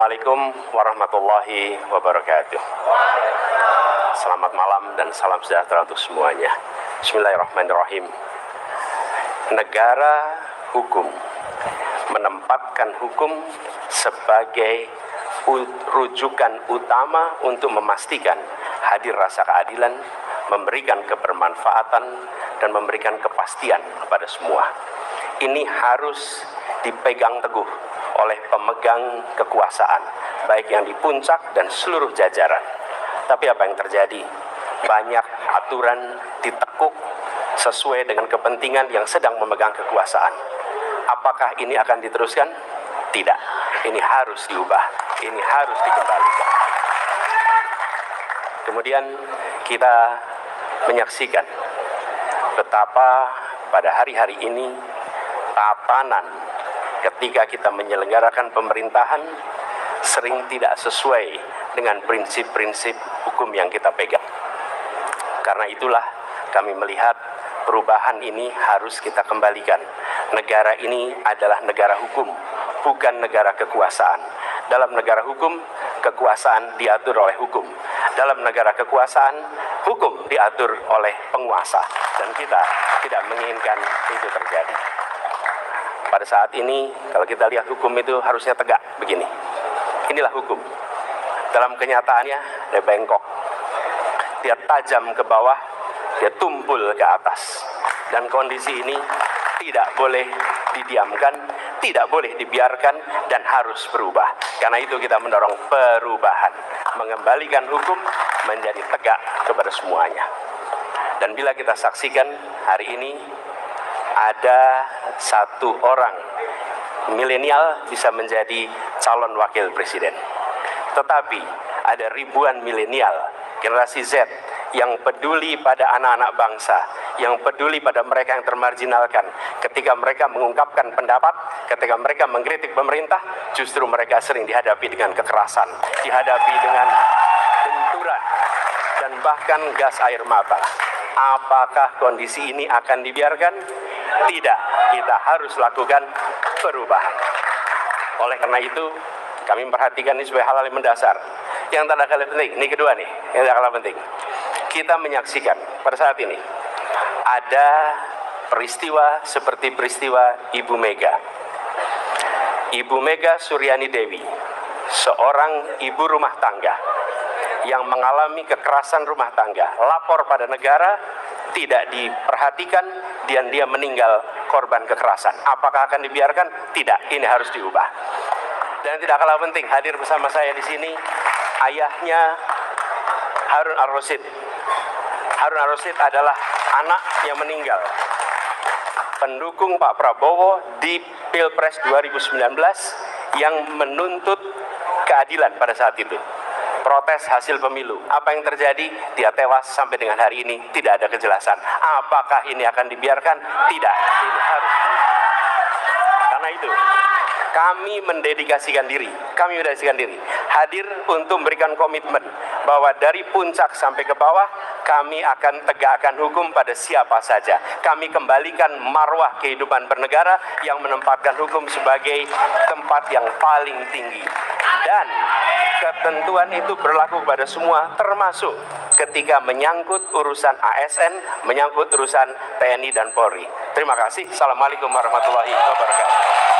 Assalamualaikum warahmatullahi wabarakatuh. Selamat malam dan salam sejahtera untuk semuanya. Bismillahirrahmanirrahim. Negara hukum menempatkan hukum sebagai rujukan utama untuk memastikan hadir rasa keadilan, memberikan kebermanfaatan, dan memberikan kepastian kepada semua. Ini harus dipegang teguh oleh pemegang kekuasaan, baik yang di puncak dan seluruh jajaran. Tapi apa yang terjadi? Banyak aturan ditekuk sesuai dengan kepentingan yang sedang memegang kekuasaan. Apakah ini akan diteruskan? Tidak. Ini harus diubah. Ini harus dikembalikan. Kemudian kita menyaksikan betapa pada hari-hari ini tatanan ketika kita menyelenggarakan pemerintahan sering tidak sesuai dengan prinsip-prinsip hukum yang kita pegang. Karena itulah kami melihat perubahan ini harus kita kembalikan. Negara ini adalah negara hukum, bukan negara kekuasaan. Dalam negara hukum, kekuasaan diatur oleh hukum. Dalam negara kekuasaan, hukum diatur oleh penguasa. Dan kita tidak menginginkan itu terjadi. Pada saat ini, kalau kita lihat hukum itu harusnya tegak begini. Inilah hukum. Dalam kenyataannya, dia bengkok. Dia tajam ke bawah, dia tumpul ke atas. Dan kondisi ini tidak boleh didiamkan, tidak boleh dibiarkan, dan harus berubah. Karena itu kita mendorong perubahan. Mengembalikan hukum menjadi tegak kepada semuanya. Dan bila kita saksikan hari ini, ada satu orang milenial bisa menjadi calon wakil presiden. Tetapi ada ribuan milenial, generasi Z, yang peduli pada anak-anak bangsa, yang peduli pada mereka yang termarginalkan. Ketika mereka mengungkapkan pendapat, ketika mereka mengkritik pemerintah, justru mereka sering dihadapi dengan kekerasan, dihadapi dengan benturan, dan bahkan gas air mata. Apakah kondisi ini akan dibiarkan? Tidak, kita harus lakukan perubahan. Oleh karena itu, kami memperhatikan ini sebagai hal-hal yang mendasar. Yang tak kalah penting, ini kedua nih, yang tak kalah penting. Kita menyaksikan pada saat ini, ada peristiwa seperti peristiwa Ibu Mega. Ibu Mega Suryani Dewi, seorang ibu rumah tangga yang mengalami kekerasan rumah tangga, lapor pada negara, tidak diperhatikan, dan dia meninggal korban kekerasan. Apakah akan dibiarkan? Tidak, ini harus diubah. Dan tidak kalah penting, hadir bersama saya di sini ayahnya Harun Ar-Rasyid. Harun Ar-Rasyid adalah anak yang meninggal, pendukung Pak Prabowo di Pilpres 2019 yang menuntut keadilan pada saat itu. Protes hasil pemilu. Apa yang terjadi? Dia tewas sampai dengan hari ini tidak ada kejelasan. Apakah ini akan dibiarkan? Tidak. Ini harus. Karena itu kami mendedikasikan diri, hadir untuk memberikan komitmen bahwa dari puncak sampai ke bawah kami akan tegakkan hukum pada siapa saja. Kami kembalikan marwah kehidupan bernegara yang menempatkan hukum sebagai tempat yang paling tinggi. Dan ketentuan itu berlaku kepada semua, termasuk ketika menyangkut urusan ASN, menyangkut urusan TNI dan Polri. Terima kasih. Assalamualaikum warahmatullahi wabarakatuh.